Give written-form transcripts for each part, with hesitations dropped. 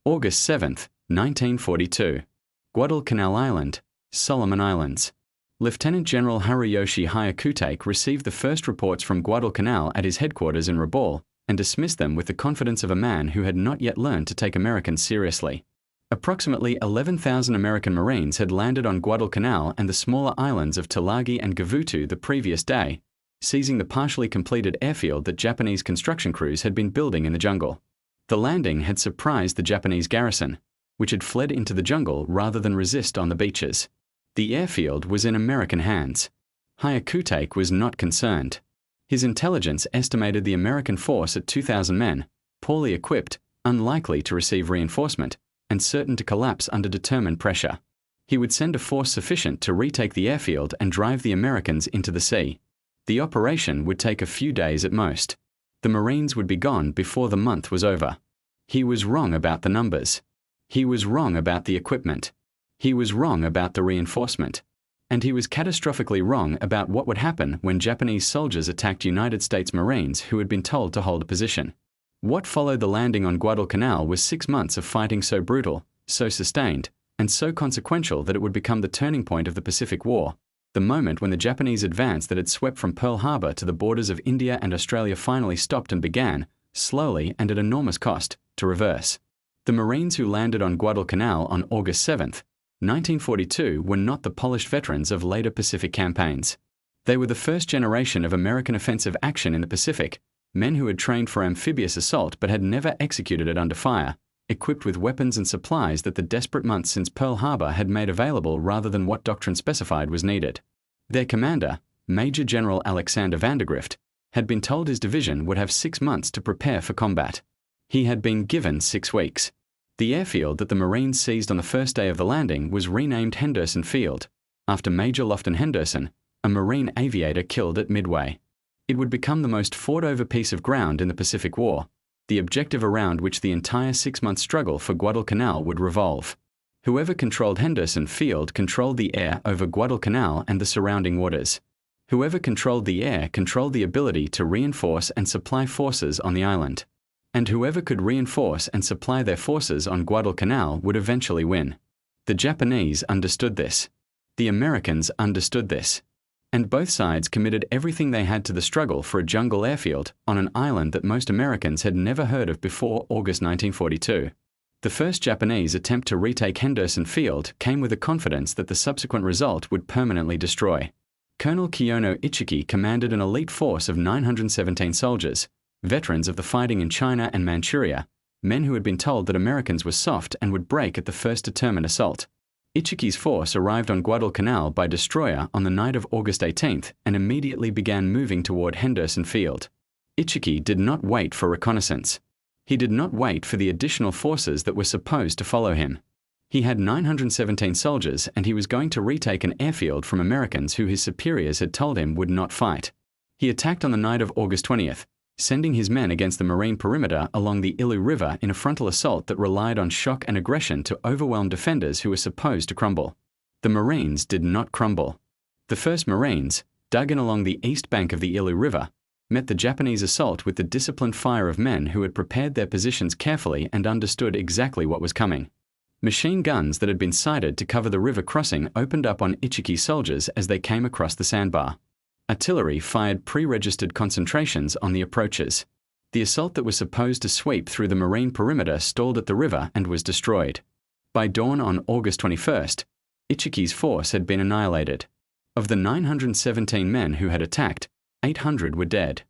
August 7, 1942. Guadalcanal Island, Solomon Islands. Lieutenant General Hiroyoshi Hyakutake received the first reports from Guadalcanal at his headquarters in Rabaul and dismissed them with the confidence of a man who had not yet learned to take Americans seriously. Approximately 11,000 American Marines had landed on Guadalcanal and the smaller islands of Tulagi and Gavutu the previous day, seizing the partially completed airfield that Japanese construction crews had been building in the jungle. The landing had surprised the Japanese garrison, which had fled into the jungle rather than resist on the beaches. The airfield was in American hands. Hyakutake was not concerned. His intelligence estimated the American force at 2,000 men, poorly equipped, unlikely to receive reinforcement, and certain to collapse under determined pressure. He would send a force sufficient to retake the airfield and drive the Americans into the sea. The operation would take a few days at most. The Marines would be gone before the month was over. He was wrong about the numbers. He was wrong about the equipment. He was wrong about the reinforcement. And he was catastrophically wrong about what would happen when Japanese soldiers attacked United States Marines who had been told to hold a position. What followed the landing on Guadalcanal was 6 months of fighting so brutal, so sustained, and so consequential that it would become the turning point of the Pacific War, the moment when the Japanese advance that had swept from Pearl Harbor to the borders of India and Australia finally stopped and began, slowly and at enormous cost, to reverse. The Marines who landed on Guadalcanal on August 7, 1942 were not the polished veterans of later Pacific campaigns. They were the first generation of American offensive action in the Pacific, men who had trained for amphibious assault but had never executed it under fire, equipped with weapons and supplies that the desperate months since Pearl Harbor had made available rather than what doctrine specified was needed. Their commander, Major General Alexander Vandegrift, had been told his division would have 6 months to prepare for combat. He had been given 6 weeks. The airfield that the Marines seized on the first day of the landing was renamed Henderson Field, after Major Lofton Henderson, a Marine aviator killed at Midway. It would become the most fought-over piece of ground in the Pacific War, the objective around which the entire 6-month struggle for Guadalcanal would revolve. Whoever controlled Henderson Field controlled the air over Guadalcanal and the surrounding waters. Whoever controlled the air controlled the ability to reinforce and supply forces on the island. And whoever could reinforce and supply their forces on Guadalcanal would eventually win. The Japanese understood this. The Americans understood this. And both sides committed everything they had to the struggle for a jungle airfield on an island that most Americans had never heard of before August 1942. The first Japanese attempt to retake Henderson Field came with the confidence that the subsequent result would permanently destroy. Colonel Ichiki commanded an elite force of 917 soldiers, veterans of the fighting in China and Manchuria, men who had been told that Americans were soft and would break at the first determined assault. Ichiki's force arrived on Guadalcanal by destroyer on the night of August 18th and immediately began moving toward Henderson Field. Ichiki did not wait for reconnaissance. He did not wait for the additional forces that were supposed to follow him. He had 917 soldiers and he was going to retake an airfield from Americans who his superiors had told him would not fight. He attacked on the night of August 20th, sending his men against the Marine perimeter along the Ilu River in a frontal assault that relied on shock and aggression to overwhelm defenders who were supposed to crumble. The Marines did not crumble. The 1st Marines, dug in along the east bank of the Ilu River, met the Japanese assault with the disciplined fire of men who had prepared their positions carefully and understood exactly what was coming. Machine guns that had been sighted to cover the river crossing opened up on Ichiki soldiers as they came across the sandbar. Artillery fired pre-registered concentrations on the approaches. The assault that was supposed to sweep through the Marine perimeter stalled at the river and was destroyed. By dawn on August 21st, Ichiki's force had been annihilated. Of the 917 men who had attacked, 800 were dead.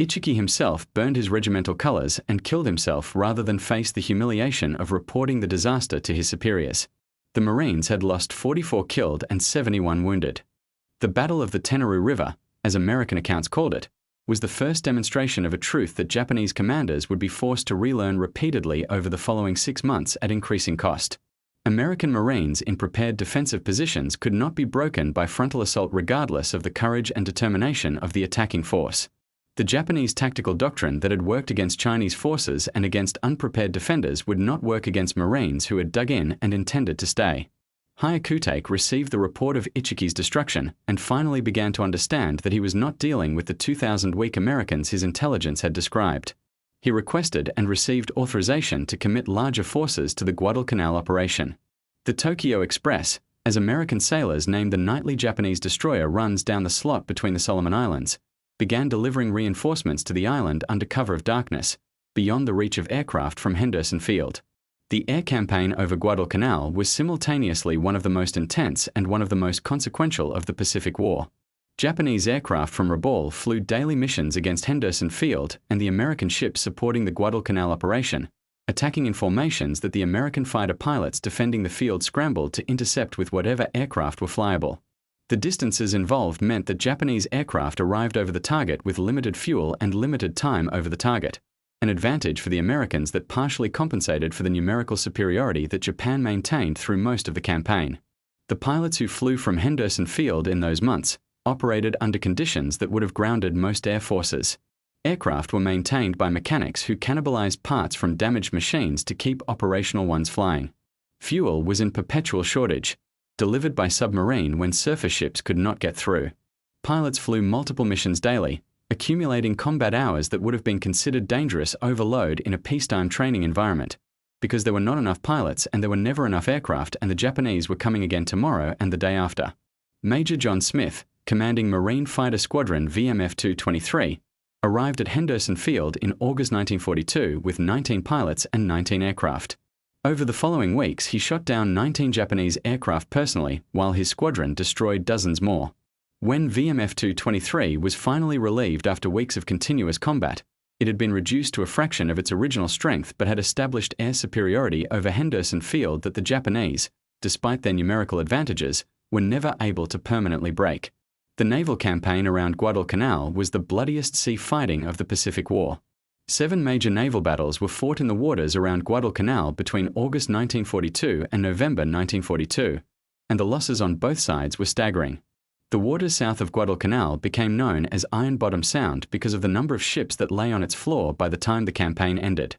Ichiki himself burned his regimental colors and killed himself rather than face the humiliation of reporting the disaster to his superiors. The Marines had lost 44 killed and 71 wounded. The Battle of the Tenarue River, as American accounts called it, was the first demonstration of a truth that Japanese commanders would be forced to relearn repeatedly over the following 6 months at increasing cost. American Marines in prepared defensive positions could not be broken by frontal assault regardless of the courage and determination of the attacking force. The Japanese tactical doctrine that had worked against Chinese forces and against unprepared defenders would not work against Marines who had dug in and intended to stay. Hyakutake received the report of Ichiki's destruction and finally began to understand that he was not dealing with the 2,000 weak Americans his intelligence had described. He requested and received authorization to commit larger forces to the Guadalcanal operation. The Tokyo Express, as American sailors named the nightly Japanese destroyer runs down the slot between the Solomon Islands, began delivering reinforcements to the island under cover of darkness, beyond the reach of aircraft from Henderson Field. The air campaign over Guadalcanal was simultaneously one of the most intense and one of the most consequential of the Pacific War. Japanese aircraft from Rabaul flew daily missions against Henderson Field and the American ships supporting the Guadalcanal operation, attacking in formations that the American fighter pilots defending the field scrambled to intercept with whatever aircraft were flyable. The distances involved meant that Japanese aircraft arrived over the target with limited fuel and limited time over the target, an advantage for the Americans that partially compensated for the numerical superiority that Japan maintained through most of the campaign. The pilots who flew from Henderson Field in those months operated under conditions that would have grounded most air forces. Aircraft were maintained by mechanics who cannibalized parts from damaged machines to keep operational ones flying. Fuel was in perpetual shortage, delivered by submarine when surface ships could not get through. Pilots flew multiple missions daily, accumulating combat hours that would have been considered dangerous overload in a peacetime training environment, because there were not enough pilots and there were never enough aircraft, and the Japanese were coming again tomorrow and the day after. Major John Smith, commanding Marine Fighter Squadron VMF 223, arrived at Henderson Field in August 1942 with 19 pilots and 19 aircraft. Over the following weeks, he shot down 19 Japanese aircraft personally, while his squadron destroyed dozens more. When VMF 223 was finally relieved after weeks of continuous combat, it had been reduced to a fraction of its original strength but had established air superiority over Henderson Field that the Japanese, despite their numerical advantages, were never able to permanently break. The naval campaign around Guadalcanal was the bloodiest sea fighting of the Pacific War. 7 major naval battles were fought in the waters around Guadalcanal between August 1942 and November 1942, and the losses on both sides were staggering. The waters south of Guadalcanal became known as Iron Bottom Sound because of the number of ships that lay on its floor by the time the campaign ended.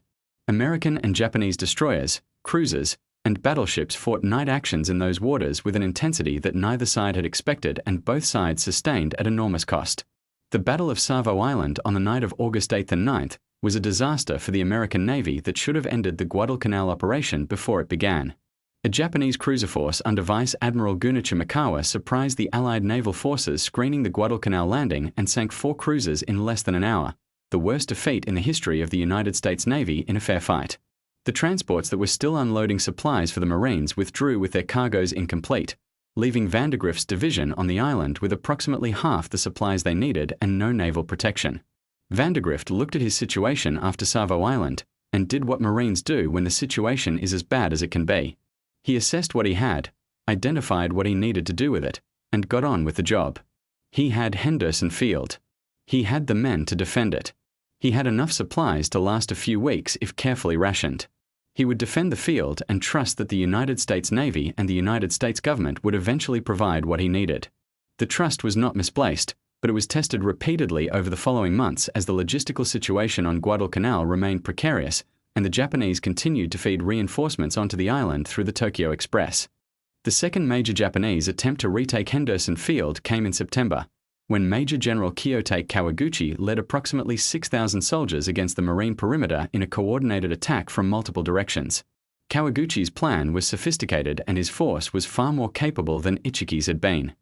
American and Japanese destroyers, cruisers, and battleships fought night actions in those waters with an intensity that neither side had expected and both sides sustained at enormous cost. The Battle of Savo Island on the night of August 8th and 9th was a disaster for the American Navy that should have ended the Guadalcanal operation before it began. A Japanese cruiser force under Vice Admiral Gunichi Mikawa surprised the Allied naval forces screening the Guadalcanal landing and sank 4 cruisers in less than an hour, the worst defeat in the history of the United States Navy in a fair fight. The transports that were still unloading supplies for the Marines withdrew with their cargoes incomplete, leaving Vandegrift's division on the island with approximately half the supplies they needed and no naval protection. Vandegrift looked at his situation after Savo Island and did what Marines do when the situation is as bad as it can be. He assessed what he had, identified what he needed to do with it, and got on with the job. He had Henderson Field. He had the men to defend it. He had enough supplies to last a few weeks if carefully rationed. He would defend the field and trust that the United States Navy and the United States government would eventually provide what he needed. The trust was not misplaced, but it was tested repeatedly over the following months as the logistical situation on Guadalcanal remained precarious and the Japanese continued to feed reinforcements onto the island through the Tokyo Express. The second major Japanese attempt to retake Henderson Field came in September, when Major General Kiyotake Kawaguchi led approximately 6,000 soldiers against the marine perimeter in a coordinated attack from multiple directions. Kawaguchi's plan was sophisticated and his force was far more capable than Ichiki's had been.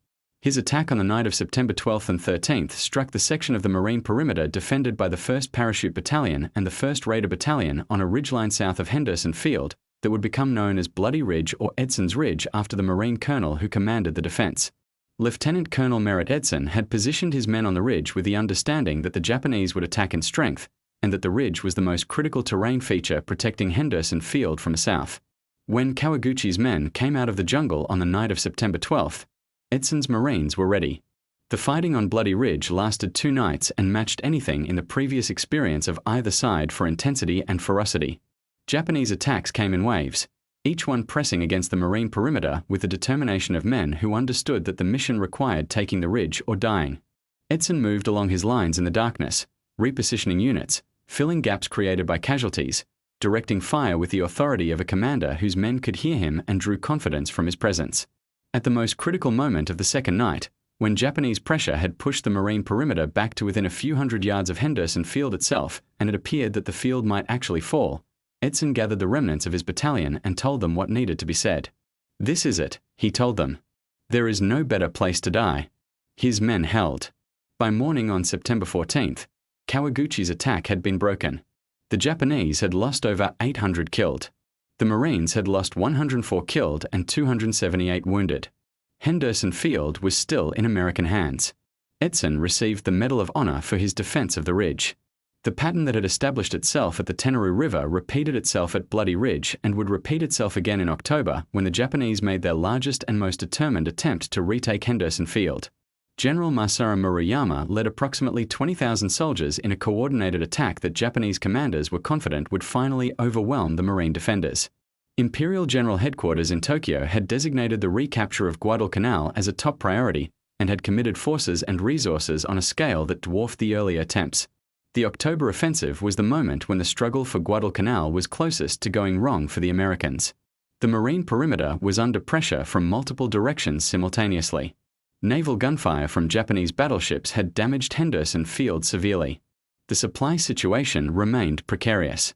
His attack on the night of September 12th and 13th struck the section of the marine perimeter defended by the 1st Parachute Battalion and the 1st Raider Battalion on a ridgeline south of Henderson Field that would become known as Bloody Ridge or Edson's Ridge after the Marine colonel who commanded the defense. Lieutenant Colonel Merritt Edson had positioned his men on the ridge with the understanding that the Japanese would attack in strength and that the ridge was the most critical terrain feature protecting Henderson Field from the south. When Kawaguchi's men came out of the jungle on the night of September 12th, Edson's Marines were ready. The fighting on Bloody Ridge lasted 2 nights and matched anything in the previous experience of either side for intensity and ferocity. Japanese attacks came in waves, each one pressing against the marine perimeter with the determination of men who understood that the mission required taking the ridge or dying. Edson moved along his lines in the darkness, repositioning units, filling gaps created by casualties, directing fire with the authority of a commander whose men could hear him and drew confidence from his presence. At the most critical moment of the second night, When Japanese pressure had pushed the marine perimeter back to within a few hundred yards of Henderson Field itself, and it appeared that the field might actually fall, Edson gathered the remnants of his battalion and told them what needed to be said. "This is it," he told them. "There is no better place to die." His men held. By morning on September 14th, Kawaguchi's attack had been broken. The Japanese had lost over 800 killed. The Marines had lost 104 killed and 278 wounded. Henderson Field was still in American hands. Edson received the Medal of Honor for his defense of the ridge. The pattern that had established itself at the Tenarue River repeated itself at Bloody Ridge and would repeat itself again in October when the Japanese made their largest and most determined attempt to retake Henderson Field. General Masaru Murayama led approximately 20,000 soldiers in a coordinated attack that Japanese commanders were confident would finally overwhelm the Marine defenders. Imperial General Headquarters in Tokyo had designated the recapture of Guadalcanal as a top priority and had committed forces and resources on a scale that dwarfed the earlier attempts. The October offensive was the moment when the struggle for Guadalcanal was closest to going wrong for the Americans. The marine perimeter was under pressure from multiple directions simultaneously. Naval gunfire from Japanese battleships had damaged Henderson Field severely. The supply situation remained precarious.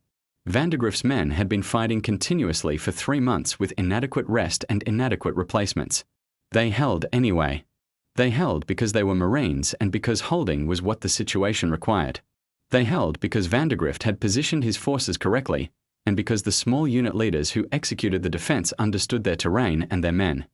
Vandegrift's men had been fighting continuously for 3 months with inadequate rest and inadequate replacements. They held anyway. They held because they were Marines and because holding was what the situation required. They held because Vandegrift had positioned his forces correctly, and because the small unit leaders who executed the defense understood their terrain and their men.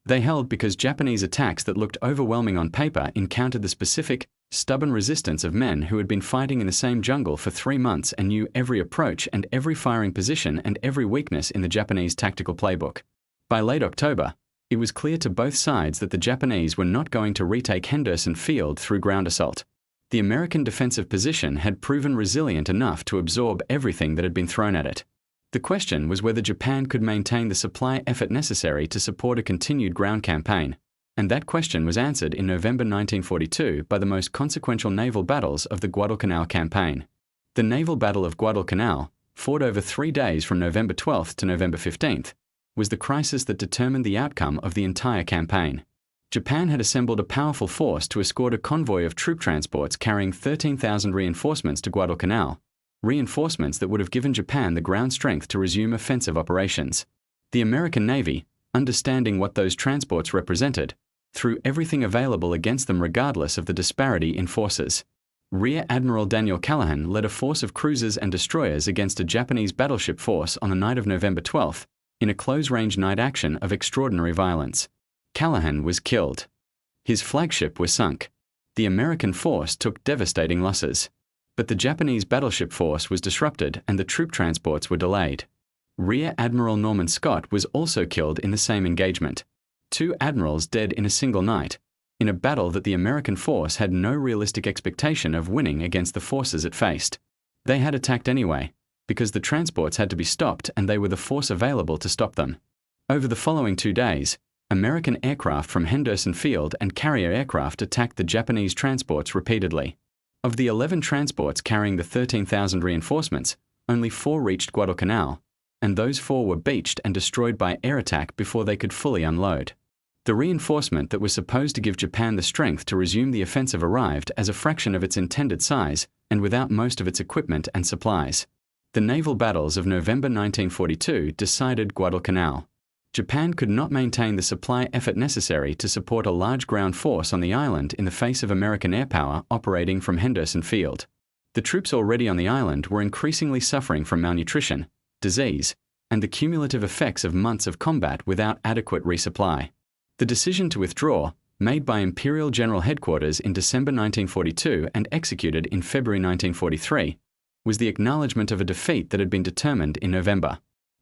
They held because Japanese attacks that looked overwhelming on paper encountered the specific, stubborn resistance of men who had been fighting in the same jungle for 3 months and knew every approach and every firing position and every weakness in the Japanese tactical playbook. By late October, it was clear to both sides that the Japanese were not going to retake Henderson Field through ground assault. The American defensive position had proven resilient enough to absorb everything that had been thrown at it. The question was whether Japan could maintain the supply effort necessary to support a continued ground campaign, and that question was answered in November 1942 by the most consequential naval battles of the Guadalcanal campaign. The Naval Battle of Guadalcanal, fought over 3 days from November 12th to November 15th, was the crisis that determined the outcome of the entire campaign. Japan had assembled a powerful force to escort a convoy of troop transports carrying 13,000 reinforcements to Guadalcanal, reinforcements that would have given Japan the ground strength to resume offensive operations. The American Navy, understanding what those transports represented, threw everything available against them regardless of the disparity in forces. Rear Admiral Daniel Callahan led a force of cruisers and destroyers against a Japanese battleship force on the night of November 12th, in a close-range night action of extraordinary violence. Callahan was killed. His flagship was sunk. The American force took devastating losses. But the Japanese battleship force was disrupted and the troop transports were delayed. Rear Admiral Norman Scott was also killed in the same engagement. 2 admirals dead in a single night, in a battle that the American force had no realistic expectation of winning against the forces it faced. They had attacked anyway, because the transports had to be stopped and they were the force available to stop them. Over the following 2 days, American aircraft from Henderson Field and carrier aircraft attacked the Japanese transports repeatedly. Of the 11 transports carrying the 13,000 reinforcements, only 4 reached Guadalcanal, and those 4 were beached and destroyed by air attack before they could fully unload. The reinforcement that was supposed to give Japan the strength to resume the offensive arrived as a fraction of its intended size and without most of its equipment and supplies. The naval battles of November 1942 decided Guadalcanal. Japan could not maintain the supply effort necessary to support a large ground force on the island in the face of American air power operating from Henderson Field. The troops already on the island were increasingly suffering from malnutrition, disease, and the cumulative effects of months of combat without adequate resupply. The decision to withdraw, made by Imperial General Headquarters in December 1942 and executed in February 1943, was the acknowledgement of a defeat that had been determined in November.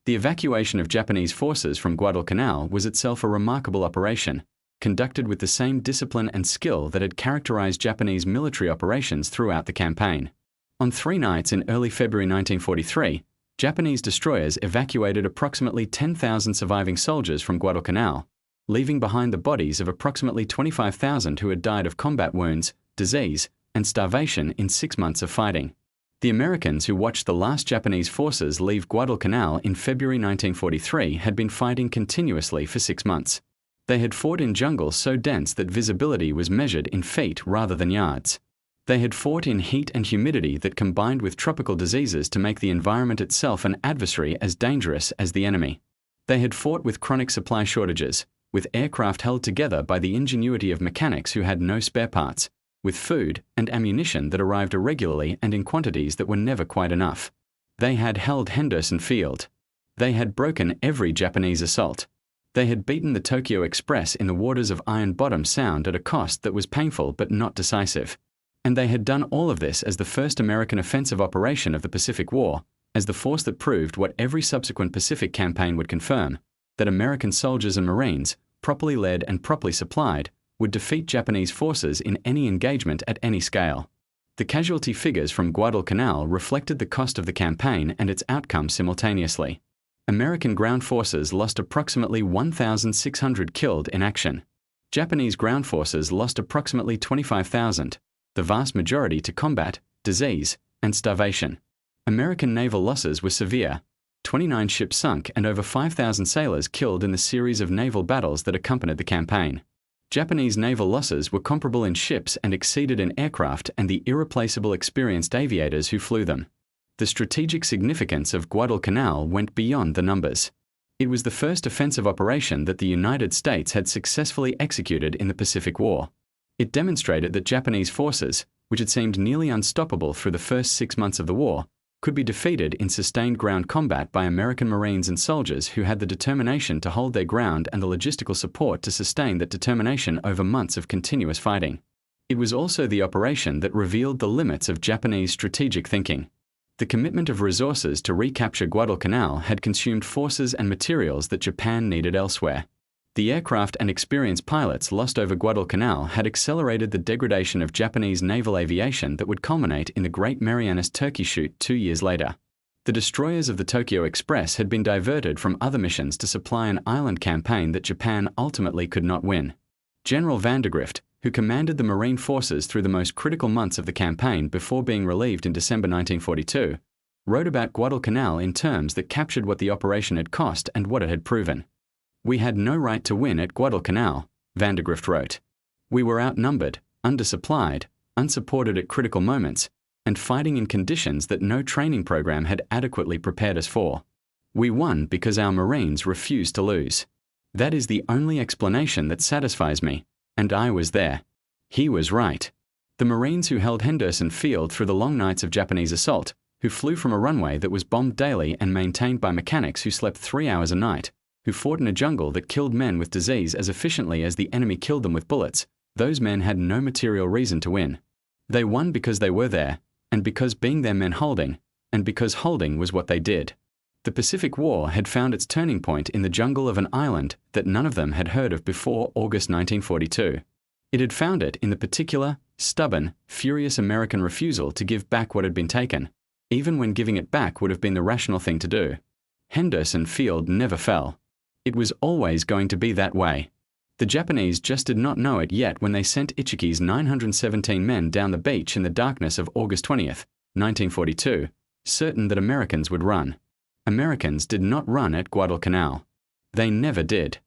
The evacuation of Japanese forces from Guadalcanal was itself a remarkable operation, conducted with the same discipline and skill that had characterized Japanese military operations throughout the campaign. On 3 nights in early February 1943, Japanese destroyers evacuated approximately 10,000 surviving soldiers from Guadalcanal, leaving behind the bodies of approximately 25,000 who had died of combat wounds, disease, and starvation in 6 months of fighting. The Americans who watched the last Japanese forces leave Guadalcanal in February 1943 had been fighting continuously for 6 months. They had fought in jungles so dense that visibility was measured in feet rather than yards. They had fought in heat and humidity that combined with tropical diseases to make the environment itself an adversary as dangerous as the enemy. They had fought with chronic supply shortages, with aircraft held together by the ingenuity of mechanics who had no spare parts, with food and ammunition that arrived irregularly and in quantities that were never quite enough. They had held Henderson Field. They had broken every Japanese assault. They had beaten the Tokyo Express in the waters of Iron Bottom Sound at a cost that was painful but not decisive. And they had done all of this as the first American offensive operation of the Pacific War, as the force that proved what every subsequent Pacific campaign would confirm, that American soldiers and Marines, properly led and properly supplied, would defeat Japanese forces in any engagement at any scale. The casualty figures from Guadalcanal reflected the cost of the campaign and its outcome simultaneously. American ground forces lost approximately 1,600 killed in action. Japanese ground forces lost approximately 25,000, the vast majority to combat, disease, and starvation. American naval losses were severe. 29 ships sunk and over 5,000 sailors killed in the series of naval battles that accompanied the campaign. Japanese naval losses were comparable in ships and exceeded in aircraft and the irreplaceable experienced aviators who flew them. The strategic significance of Guadalcanal went beyond the numbers. It was the first offensive operation that the United States had successfully executed in the Pacific War. It demonstrated that Japanese forces, which had seemed nearly unstoppable through the first 6 months of the war, could be defeated in sustained ground combat by American Marines and soldiers who had the determination to hold their ground and the logistical support to sustain that determination over months of continuous fighting. It was also the operation that revealed the limits of Japanese strategic thinking. The commitment of resources to recapture Guadalcanal had consumed forces and materials that Japan needed elsewhere. The aircraft and experienced pilots lost over Guadalcanal had accelerated the degradation of Japanese naval aviation that would culminate in the Great Marianas Turkey Shoot 2 years later. The destroyers of the Tokyo Express had been diverted from other missions to supply an island campaign that Japan ultimately could not win. General Vandegrift, who commanded the Marine forces through the most critical months of the campaign before being relieved in December 1942, wrote about Guadalcanal in terms that captured what the operation had cost and what it had proven. "We had no right to win at Guadalcanal," Vandegrift wrote. "We were outnumbered, undersupplied, unsupported at critical moments, and fighting in conditions that no training program had adequately prepared us for. We won because our Marines refused to lose. That is the only explanation that satisfies me, and I was there." He was right. The Marines who held Henderson Field through the long nights of Japanese assault, who flew from a runway that was bombed daily and maintained by mechanics who slept 3 hours a night, who fought in a jungle that killed men with disease as efficiently as the enemy killed them with bullets, those men had no material reason to win. They won because they were there, and because being there meant holding, and because holding was what they did. The Pacific War had found its turning point in the jungle of an island that none of them had heard of before August 1942. It had found it in the particular, stubborn, furious American refusal to give back what had been taken, even when giving it back would have been the rational thing to do. Henderson Field never fell. It was always going to be that way. The Japanese just did not know it yet when they sent Ichiki's 917 men down the beach in the darkness of August 20th, 1942, certain that Americans would run. Americans did not run at Guadalcanal. They never did.